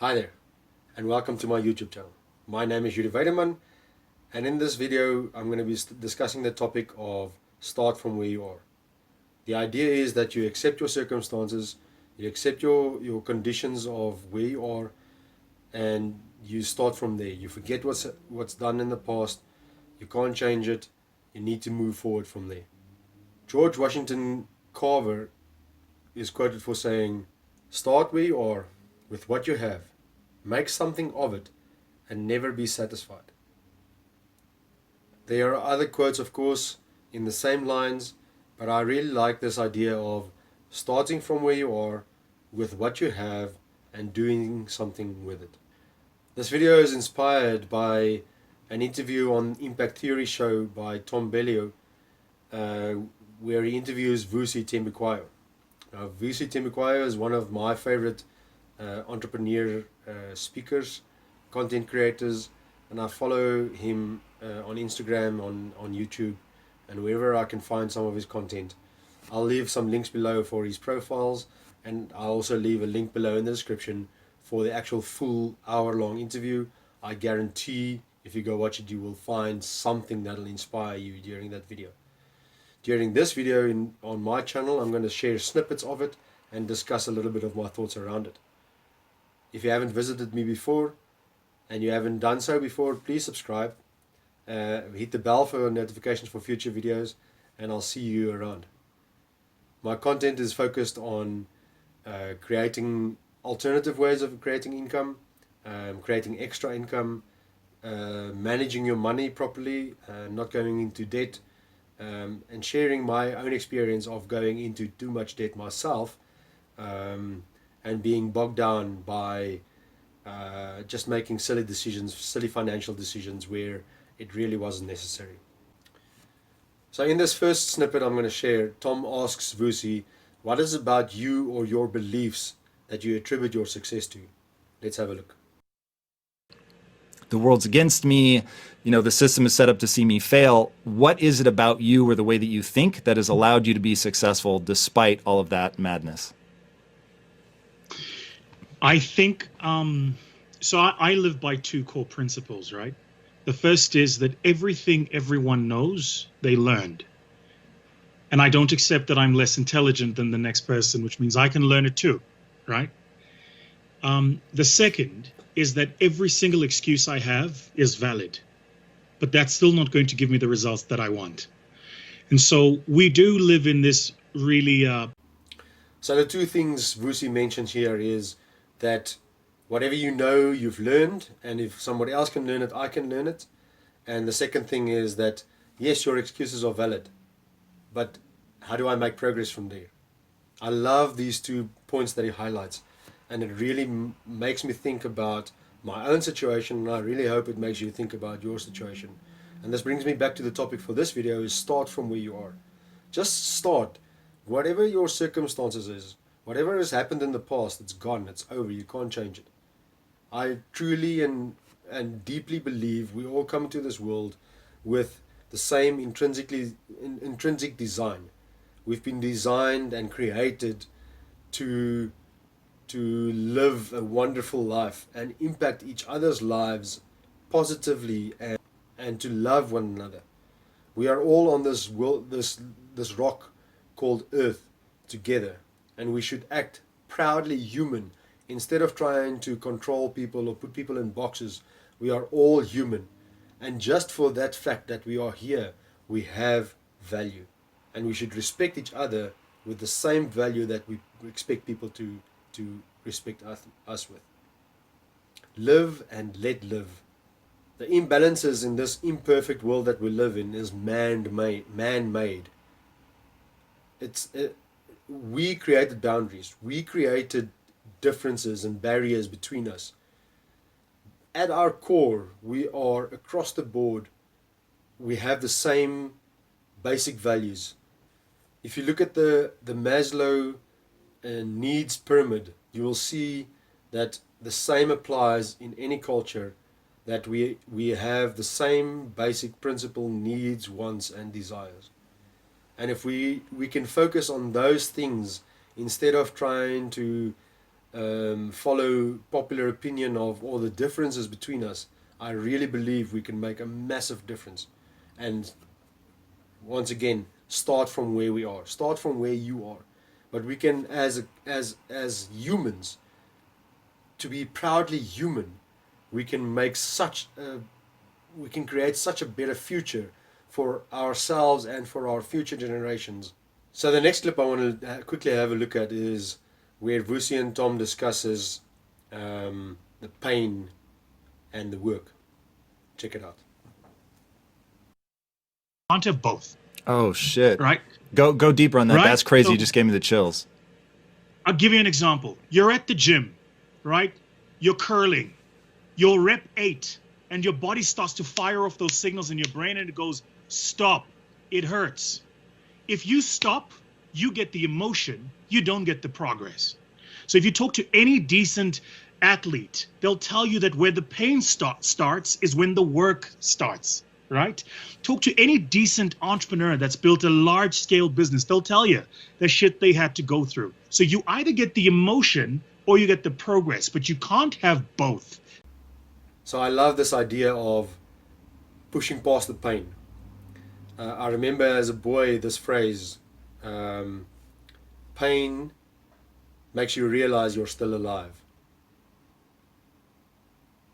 Hi there, and welcome to my YouTube channel. My name is Weide-Market, and in this video I'm going to be discussing the topic of start from where you are. The idea is that you accept your circumstances, you accept your conditions of where you are, and you start from there. You forget what's done in the past, you can't change it, you need to move forward from there. George Washington Carver is quoted for saying, "Start where you are, with what you have. Make something of it and never be satisfied." There are other quotes, of course, in the same lines, but I really like this idea of starting from where you are with what you have and doing something with it. This video is inspired by an interview on Impact Theory show by Tom Bellio, where he interviews Vusi Thembekwayo. Now, Vusi Thembekwayo is one of my favorite entrepreneur speakers, content creators, and I follow him on Instagram, on YouTube, and wherever I can find some of his content. I'll leave some links below for his profiles, and I'll also leave a link below in the description for the actual full hour-long interview. I guarantee if you go watch it, you will find something that'll inspire you during that video. During this video on my channel, I'm going to share snippets of it and discuss a little bit of my thoughts around it. If you haven't visited me before and you haven't done so before, please subscribe, hit the bell for notifications for future videos, and I'll see you around. My content is focused on creating alternative ways of creating income, creating extra income, managing your money properly, not going into debt, and sharing my own experience of going into too much debt myself, and being bogged down by just making silly decisions, silly financial decisions where it really wasn't necessary. So in this first snippet I'm going to share, Tom asks Vusi, what is it about you or your beliefs that you attribute your success to? Let's have a look. The world's against me, the system is set up to see me fail. What is it about you or the way that you think that has allowed you to be successful despite all of that madness? I think, so I live by two core principles, right? The first is that everything everyone knows, they learned. And I don't accept that I'm less intelligent than the next person, which means I can learn it too, right? The second is that every single excuse I have is valid, but that's still not going to give me the results that I want. And so we do live in this really... So the two things Vusi mentions here is that whatever you know, you've learned, and if somebody else can learn it, I can learn it. And the second thing is that, yes, your excuses are valid, but how do I make progress from there? I love these 2 points that he highlights, and it really makes me think about my own situation, and I really hope it makes you think about your situation. And this brings me back to the topic for this video, is start from where you are. Just start. Whatever your circumstances is, whatever has happened in the past, it's gone, it's over, you can't change it. I truly and deeply believe we all come to this world with the same intrinsic design. We've been designed and created to live a wonderful life and impact each other's lives positively, and to love one another. We are all on this world, this rock called Earth, together, and we should act proudly human instead of trying to control people or put people in boxes. We are all human, and just for that fact that we are here, we have value, and we should respect each other with the same value that we expect people to respect us with. Live and let live. The imbalances in this imperfect world that we live in is man-made. We created boundaries. We created differences and barriers between us. At our core, we are across the board. We have the same basic values. If you look at the Maslow needs pyramid, you will see that the same applies in any culture, that we have the same basic principle, needs, wants, and desires. And if we can focus on those things instead of trying to follow popular opinion of all the differences between us, I really believe we can make a massive difference. And once again, start from where we are, start from where you are. But we can, as humans, to be proudly human, we can make we can create such a better future for ourselves and for our future generations. So the next clip I want to quickly have a look at is where Vusi and Tom discusses the pain and the work. Check it out. Can't have both. Oh shit. Right? Go deeper on that. Right? That's crazy. So, You just gave me the chills. I'll give you an example. You're at the gym, right? You're curling. You're rep 8, and your body starts to fire off those signals in your brain, and it goes, stop. It hurts. If you stop, you get the emotion. You don't get the progress. So if you talk to any decent athlete, they'll tell you that where the pain starts is when the work starts, right? Talk to any decent entrepreneur that's built a large-scale business. They'll tell you the shit they had to go through. So you either get the emotion or you get the progress, but you can't have both. So I love this idea of pushing past the pain. I remember as a boy this phrase, pain makes you realize you're still alive.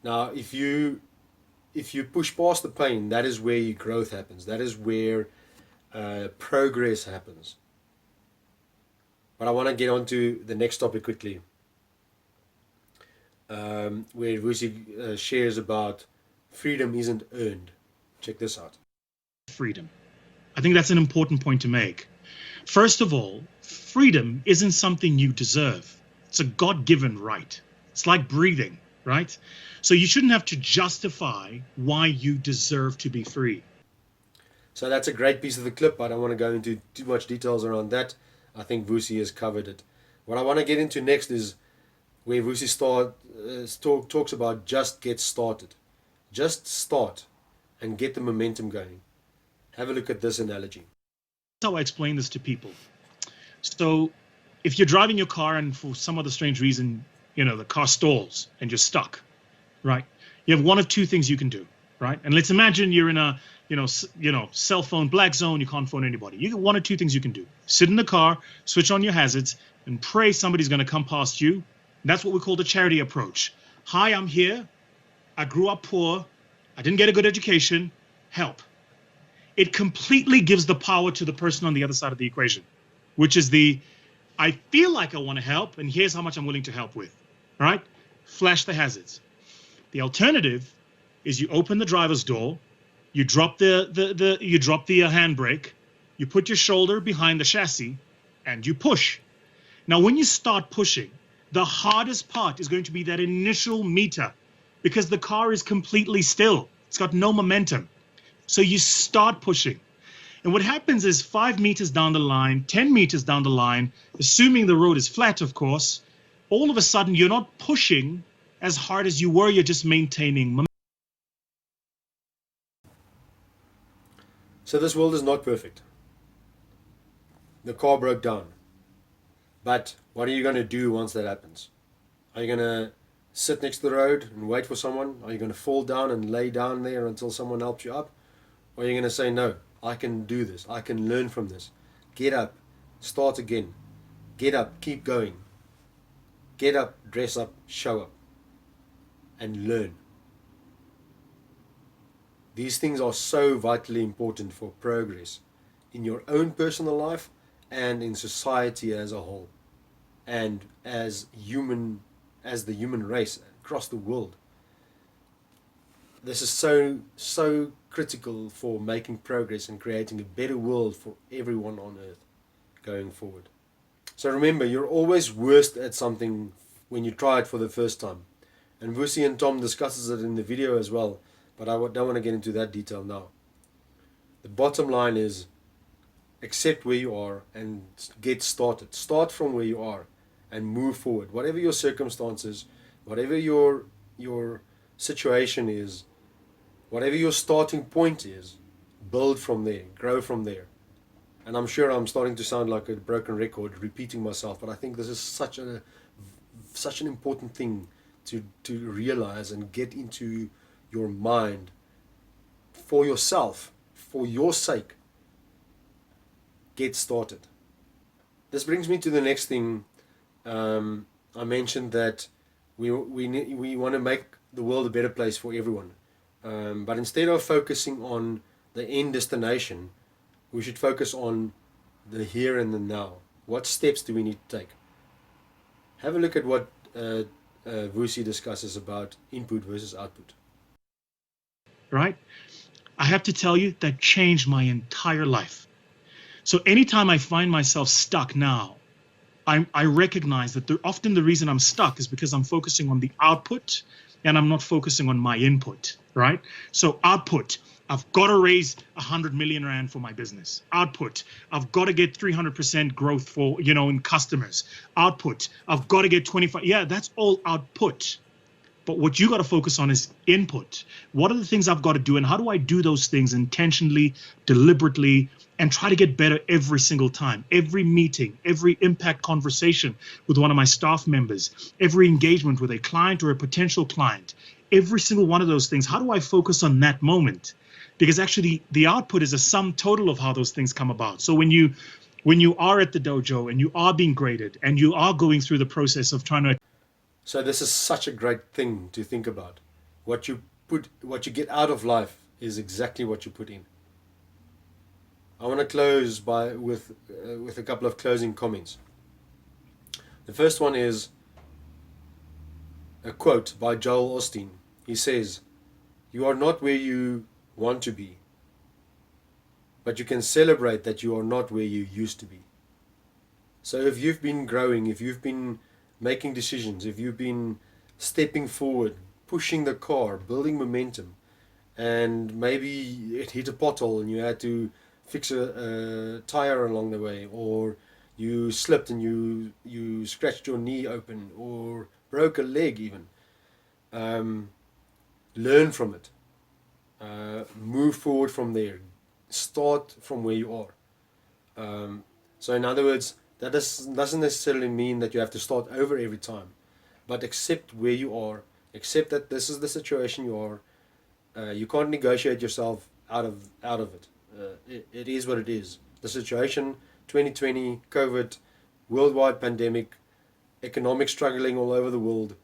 Now, if you push past the pain, that is where your growth happens. That is where progress happens. But I want to get on to the next topic quickly, where Vusi shares about freedom isn't earned. Check this out. Freedom. I think that's an important point to make. First of all, freedom isn't something you deserve. It's a God-given right. It's like breathing, right? So you shouldn't have to justify why you deserve to be free. So that's a great piece of the clip. I don't want to go into too much details around that. I think Vusi has covered it. What I want to get into next is where Vusi talks about just get started. Just start and get the momentum going. Have a look at this analogy. That's how I explain this to people. So if you're driving your car and for some other strange reason, the car stalls and you're stuck, right? You have one of two things you can do, right? And let's imagine you're in a, cell phone black zone. You can't phone anybody. You have one or two things you can do. Sit in the car, switch on your hazards, and pray somebody's going to come past you. And that's what we call the charity approach. Hi, I'm here. I grew up poor. I didn't get a good education. Help. It completely gives the power to the person on the other side of the equation, which is I feel like I want to help, and here's how much I'm willing to help with, right? Flash the hazards. The alternative is you open the driver's door, you drop the handbrake, you put your shoulder behind the chassis, and you push. Now, when you start pushing, the hardest part is going to be that initial meter, because the car is completely still. It's got no momentum. So you start pushing. And what happens is 5 meters down the line, 10 meters down the line, assuming the road is flat, of course, all of a sudden you're not pushing as hard as you were, you're just maintaining momentum. So this world is not perfect. The car broke down. But what are you going to do once that happens? Are you going to sit next to the road and wait for someone? Are you going to fall down and lay down there until someone helps you up? Or are you going to say, no, I can do this. I can learn from this. Get up. Start again. Get up. Keep going. Get up, dress up, show up. And learn. These things are so vitally important for progress in your own personal life and in society as a whole. And as the human race across the world. This is so critical for making progress and creating a better world for everyone on earth going forward. So remember, you're always worst at something when you try it for the first time. And Vusi and Tom discusses it in the video as well, but I don't want to get into that detail now. The bottom line is accept where you are and get started. Start from where you are and move forward. Whatever your circumstances, whatever your situation is, whatever your starting point is, build from there, grow from there. And I'm sure I'm starting to sound like a broken record, repeating myself, but I think this is such a such an important thing to realize and get into your mind for yourself, for your sake. Get started. This brings me to the next thing. I mentioned that we want to make the world a better place for everyone. But instead of focusing on the end destination, we should focus on the here and the now. What steps do we need to take? Have a look at what Vusi discusses about input versus output. Right? I have to tell you, that changed my entire life. So anytime I find myself stuck now, I recognize that often the reason I'm stuck is because I'm focusing on the output and I'm not focusing on my input, right? So output, I've got to raise 100 million rand for my business. Output, I've got to get 300% growth for, in customers. Output, I've got to get 25. Yeah, that's all output. But what you got to focus on is input. What are the things I've got to do, and how do I do those things intentionally, deliberately, and try to get better every single time? Every meeting, every impact conversation with one of my staff members, every engagement with a client or a potential client, every single one of those things, how do I focus on that moment? Because actually the output is a sum total of how those things come about. So when you are at the dojo and you are being graded and you are going through the process of trying to... So this is such a great thing to think about. What you get out of life is exactly what you put in. I want to close with a couple of closing comments. The first one is a quote by Joel Osteen. He says, "You are not where you want to be, but you can celebrate that you are not where you used to be." So if you've been growing, if you've been making decisions, if you've been stepping forward, pushing the car, building momentum, and maybe it hit a pothole and you had to fix a tire along the way, or you slipped and you scratched your knee open or broke a leg even, learn from it, move forward from there, start from where you are. So in other words, that doesn't necessarily mean that you have to start over every time, but accept where you are, accept that this is the situation you are. You can't negotiate yourself out of it. It is what it is. The situation, 2020, COVID, worldwide pandemic, economic struggling all over the world.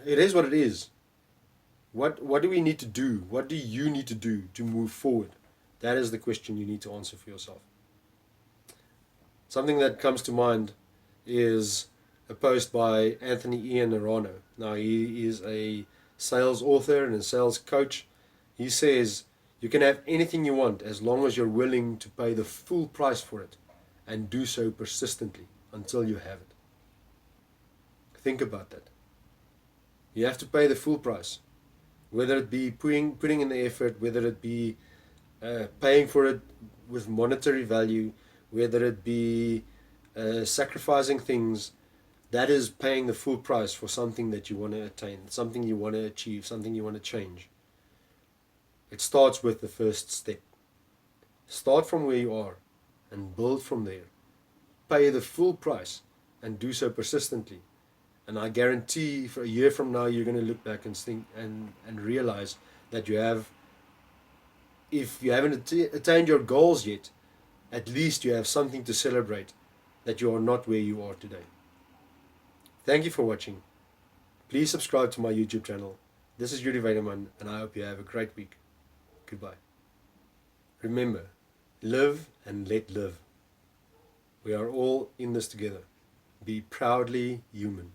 It is what it is. What do we need to do? What do you need to do to move forward? That is the question you need to answer for yourself. Something that comes to mind is a post by Anthony Ian Arano. Now, he is a sales author and a sales coach. He says, you can have anything you want as long as you're willing to pay the full price for it and do so persistently until you have it. Think about that. You have to pay the full price, whether it be putting in the effort, whether it be paying for it with monetary value, whether it be sacrificing things. That is paying the full price for something that you want to attain, something you want to achieve, something you want to change. It starts with the first step. Start from where you are and build from there. Pay the full price and do so persistently. And I guarantee for a year from now, you're going to look back and think and realize that you have, if you haven't attained your goals yet, at least you have something to celebrate that you are not where you are today. Thank you for watching. Please subscribe to my YouTube channel. This is Yuri Weide-Market, and I hope you have a great week. Goodbye. Remember, live and let live. We are all in this together. Be proudly human.